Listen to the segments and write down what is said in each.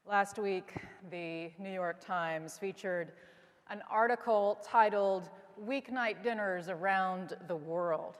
Last week, the New York Times featured an article titled "Weeknight Dinners Around the World,"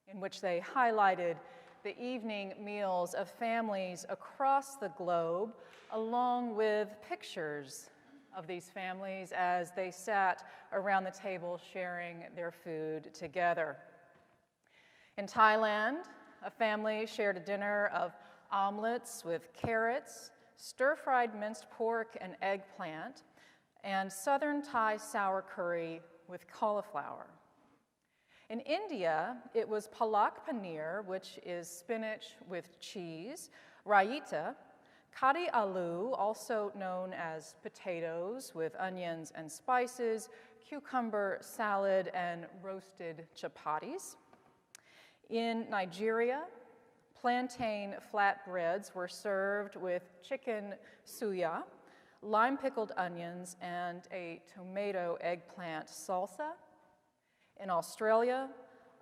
in which they highlighted the evening meals of families across the globe, along with pictures of these families as they sat around the table sharing their food together. In Thailand, a family shared a dinner of omelets with carrots, stir-fried minced pork and eggplant, and southern Thai sour curry with cauliflower. In India, it was palak paneer, which is spinach with cheese, raita, kari aloo, also known as potatoes with onions and spices, cucumber salad, and roasted chapatis. In Nigeria, plantain flatbreads were served with chicken suya, lime-pickled onions, and a tomato eggplant salsa. In Australia,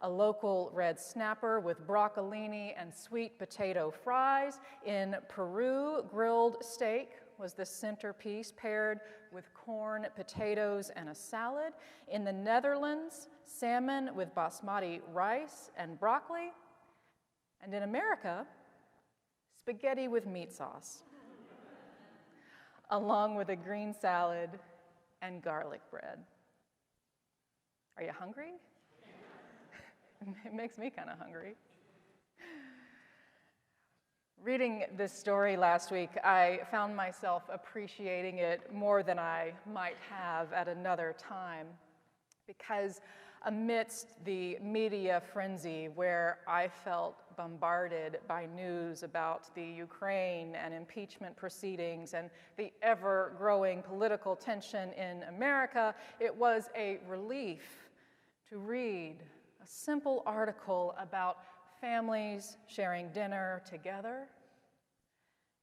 a local red snapper with broccolini and sweet potato fries. In Peru, grilled steak was the centerpiece, paired with corn, potatoes, and a salad. In the Netherlands, salmon with basmati rice and broccoli. And in America, spaghetti with meat sauce, along with a green salad and garlic bread. Are you hungry? It makes me kind of hungry. Reading this story last week, I found myself appreciating it more than I might have at another time, because amidst the media frenzy where I felt bombarded by news about the Ukraine and impeachment proceedings and the ever-growing political tension in America, it was a relief to read a simple article about families sharing dinner together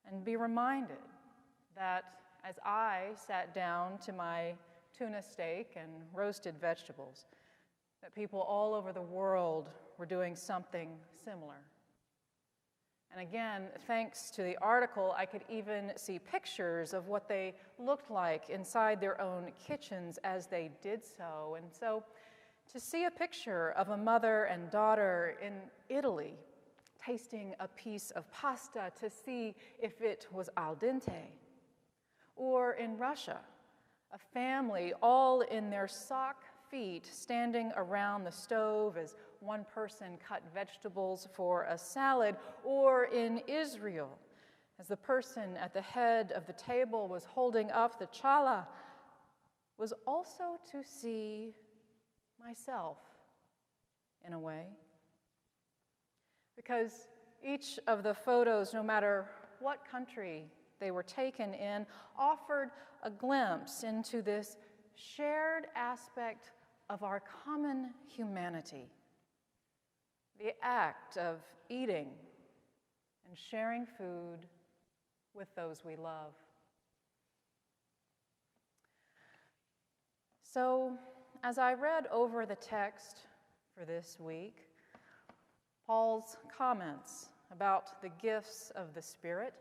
and be reminded that as I sat down to my tuna steak and roasted vegetables, that people all over the world were doing something similar. And again, thanks to the article, I could even see pictures of what they looked like inside their own kitchens as they did so. And so to see a picture of a mother and daughter in Italy tasting a piece of pasta to see if it was al dente, or in Russia, a family all in their sock feet standing around the stove as one person cut vegetables for a salad, or in Israel, as the person at the head of the table was holding up the challah, was also to see myself, in a way. Because each of the photos, no matter what country they were taken in, offered a glimpse into this shared aspect of our common humanity, the act of eating and sharing food with those we love. So, as I read over the text for this week, Paul's comments about the gifts of the Spirit,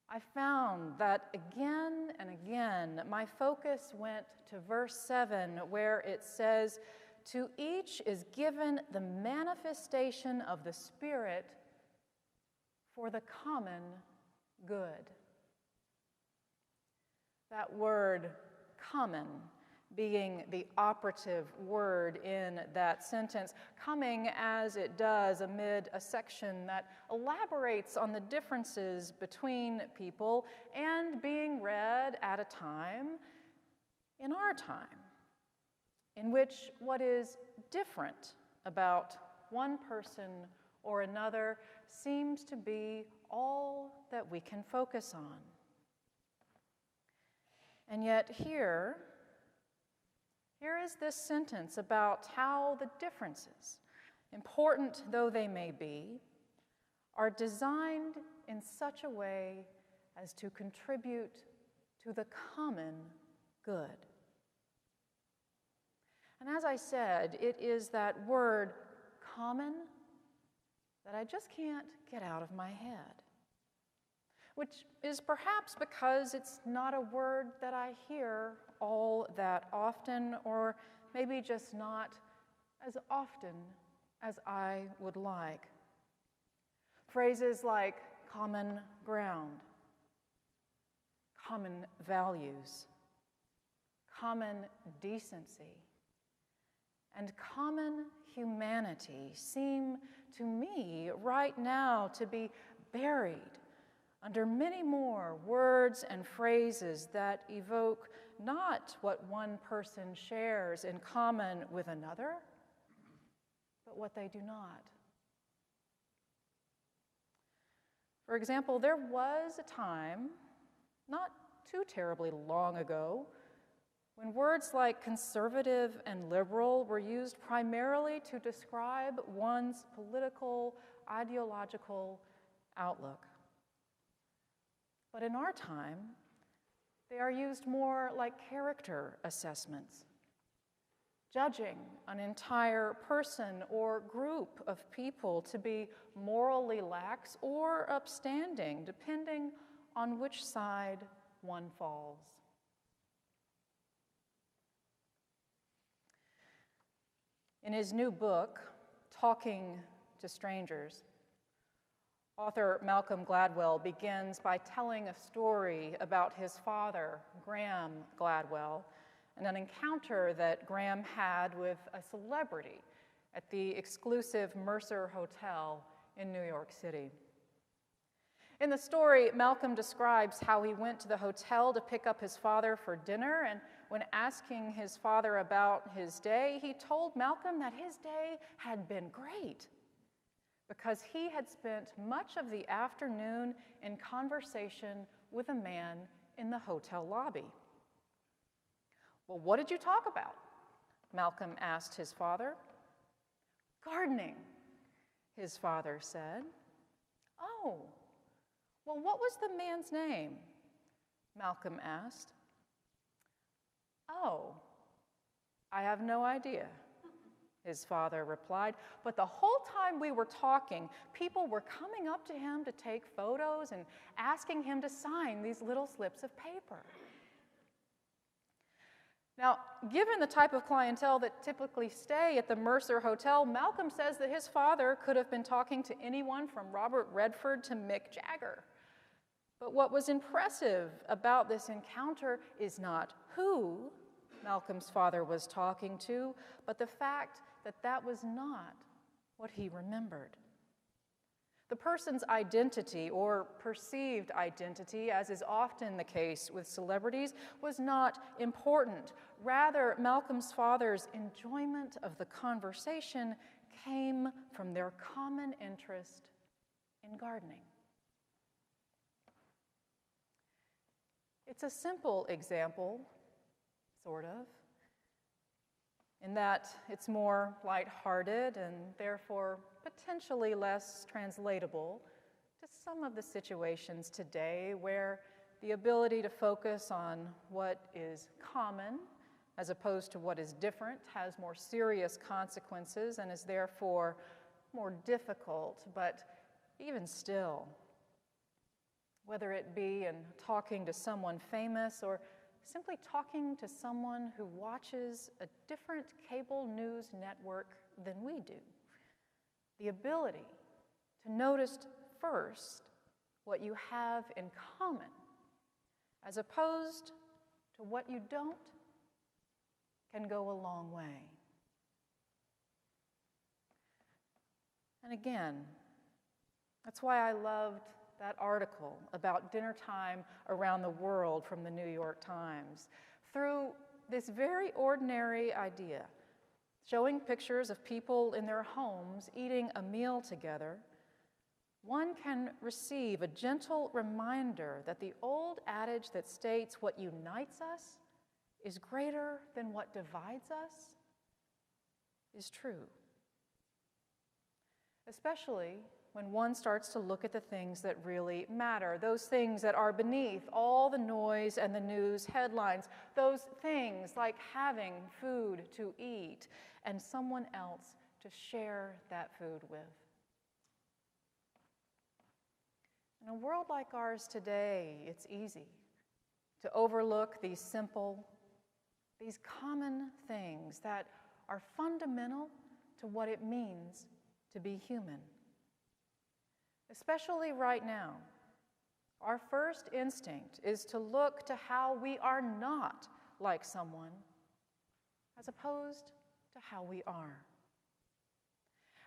I found that again and again my focus went to verse 7, where it says, "To each is given the manifestation of the Spirit for the common good." That word, common, being the operative word in that sentence, coming as it does amid a section that elaborates on the differences between people and being read at a time in our time, in which what is different about one person or another seems to be all that we can focus on. And yet here is this sentence about how the differences, important though they may be, are designed in such a way as to contribute to the common good. And as I said, it is that word common that I just can't get out of my head. which is perhaps because it's not a word that I hear all that often, or maybe just not as often as I would like. Phrases like common ground, common values, common decency, and common humanity seem to me right now to be buried under many more words and phrases that evoke not what one person shares in common with another, but what they do not. For example, there was a time, not too terribly long ago, when words like conservative and liberal were used primarily to describe one's political, ideological outlook. But in our time, they are used more like character assessments, judging an entire person or group of people to be morally lax or upstanding, depending on which side one falls. In his new book, Talking to Strangers, author Malcolm Gladwell begins by telling a story about his father, Graham Gladwell, and an encounter that Graham had with a celebrity at the exclusive Mercer Hotel in New York City. In the story, Malcolm describes how he went to the hotel to pick up his father for dinner, and when asking his father about his day, he told Malcolm that his day had been great because he had spent much of the afternoon in conversation with a man in the hotel lobby. "Well, what did you talk about?" Malcolm asked his father. "Gardening," his father said. "Oh, well, what was the man's name?" Malcolm asked. "Oh, I have no idea," his father replied. "But the whole time we were talking, people were coming up to him to take photos and asking him to sign these little slips of paper." Now, given the type of clientele that typically stay at the Mercer Hotel, Malcolm says that his father could have been talking to anyone from Robert Redford to Mick Jagger. But what was impressive about this encounter is not who Malcolm's father was talking to, but the fact that that was not what he remembered. The person's identity, or perceived identity, as is often the case with celebrities, was not important. Rather, Malcolm's father's enjoyment of the conversation came from their common interest in gardening. It's a simple example, sort of, in that it's more lighthearted and therefore potentially less translatable to some of the situations today where the ability to focus on what is common as opposed to what is different has more serious consequences and is therefore more difficult. But even still, whether it be in talking to someone famous or simply talking to someone who watches a different cable news network than we do, the ability to notice first what you have in common as opposed to what you don't can go a long way. And again, that's why I loved that article about dinner time around the world from the New York Times. Through this very ordinary idea, showing pictures of people in their homes eating a meal together, one can receive a gentle reminder that the old adage that states what unites us is greater than what divides us is true. Especially when one starts to look at the things that really matter, those things that are beneath all the noise and the news headlines, those things like having food to eat and someone else to share that food with. In a world like ours today, it's easy to overlook these simple, these common things that are fundamental to what it means to be human. Especially right now, our first instinct is to look to how we are not like someone as opposed to how we are.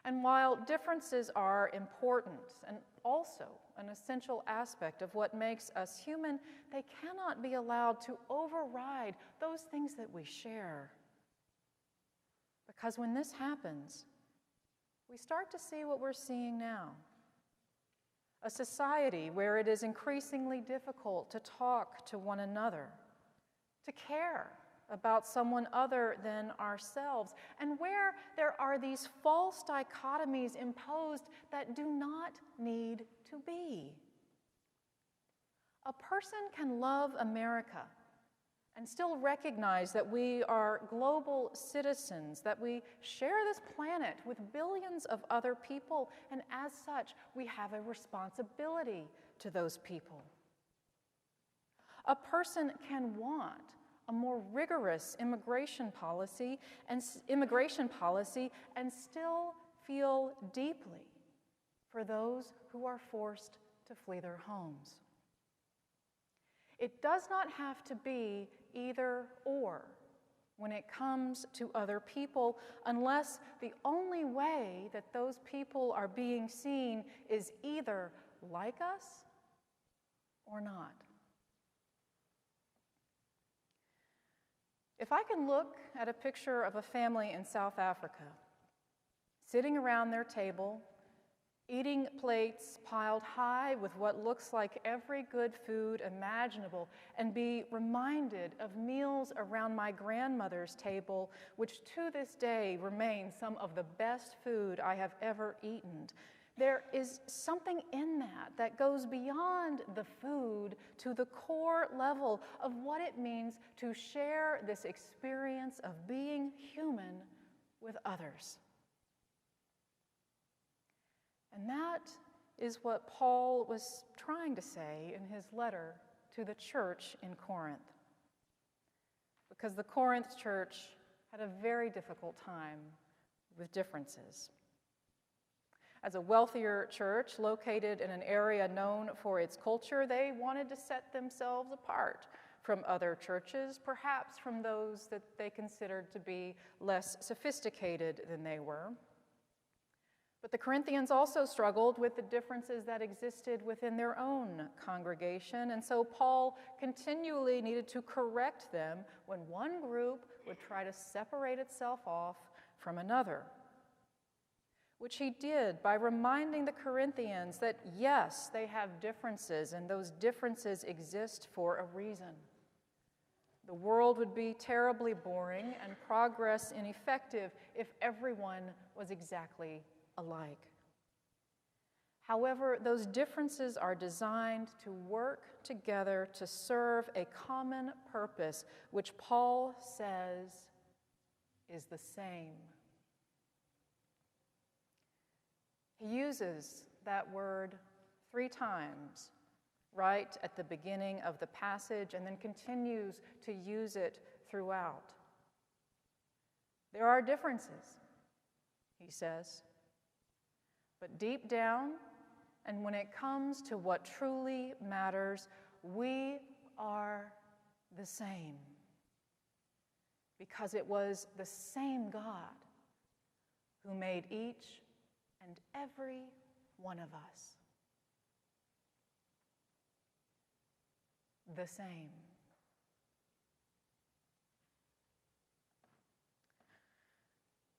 And while differences are important and also an essential aspect of what makes us human, they cannot be allowed to override those things that we share. Because when this happens, we start to see what we're seeing now. A society where it is increasingly difficult to talk to one another, to care about someone other than ourselves, and where there are these false dichotomies imposed that do not need to be. A person can love America and still recognize that we are global citizens, that we share this planet with billions of other people, and as such, we have a responsibility to those people. A person can want a more rigorous immigration policy and still feel deeply for those who are forced to flee their homes. It does not have to be either or when it comes to other people, unless the only way that those people are being seen is either like us or not. If I can look at a picture of a family in South Africa, sitting around their table, eating plates piled high with what looks like every good food imaginable, and be reminded of meals around my grandmother's table, which to this day remain some of the best food I have ever eaten, there is something in that goes beyond the food to the core level of what it means to share this experience of being human with others. And that is what Paul was trying to say in his letter to the church in Corinth. Because the Corinth church had a very difficult time with differences. As a wealthier church located in an area known for its culture, they wanted to set themselves apart from other churches, perhaps from those that they considered to be less sophisticated than they were. But the Corinthians also struggled with the differences that existed within their own congregation, and so Paul continually needed to correct them when one group would try to separate itself off from another, which he did by reminding the Corinthians that, yes, they have differences, and those differences exist for a reason. The world would be terribly boring and progress ineffective if everyone was exactly alike. However, those differences are designed to work together to serve a common purpose, which Paul says is the same. He uses that word 3 times right at the beginning of the passage and then continues to use it throughout. There are differences, he says. But deep down, and when it comes to what truly matters, we are the same. Because it was the same God who made each and every one of us. The same.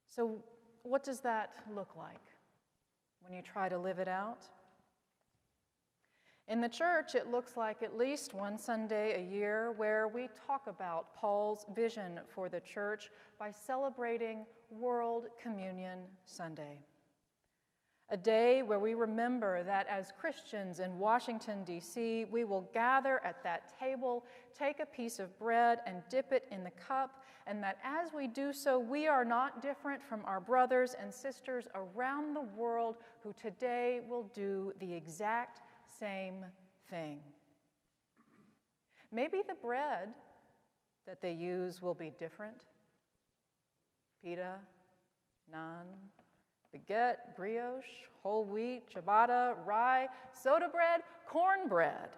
So, what does that look like when you try to live it out? In the church, it looks like at least one Sunday a year where we talk about Paul's vision for the church by celebrating World Communion Sunday. A day where we remember that as Christians in Washington, D.C., we will gather at that table, take a piece of bread and dip it in the cup, and that as we do so, we are not different from our brothers and sisters around the world who today will do the exact same thing. Maybe the bread that they use will be different. Pita, naan, baguette, brioche, whole wheat, ciabatta, rye, soda bread, cornbread.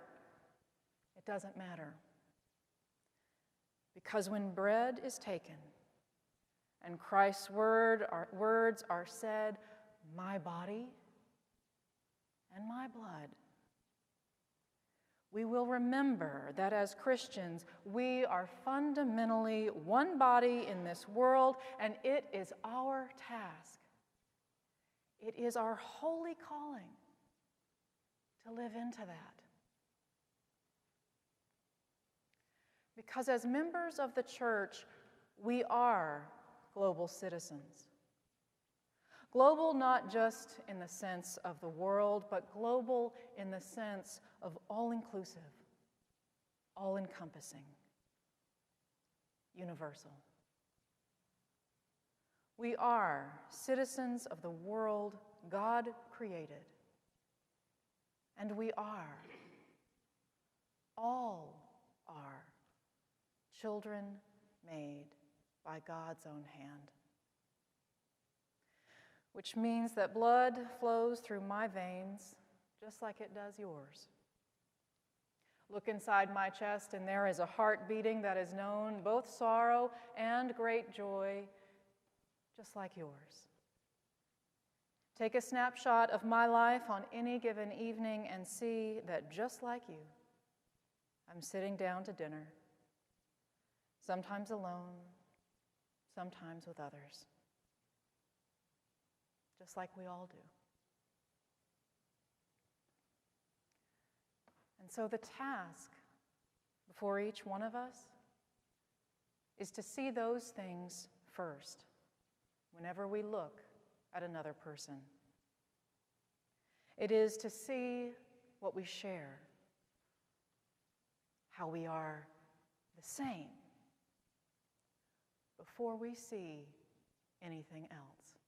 It doesn't matter. Because when bread is taken and Christ's words are said, my body and my blood, we will remember that as Christians, we are fundamentally one body in this world, and it is our task. It is our holy calling to live into that. Because as members of the church, we are global citizens. Global not just in the sense of the world, but global in the sense of all-inclusive, all-encompassing, universal. We are citizens of the world God created, and we all are, children made by God's own hand. Which means that blood flows through my veins just like it does yours. Look inside my chest, and there is a heart beating that has known both sorrow and great joy, just like yours. Take a snapshot of my life on any given evening and see that just like you, I'm sitting down to dinner, sometimes alone, sometimes with others. Just like we all do. And so the task before each one of us is to see those things first whenever we look at another person. It is to see what we share, how we are the same, before we see anything else.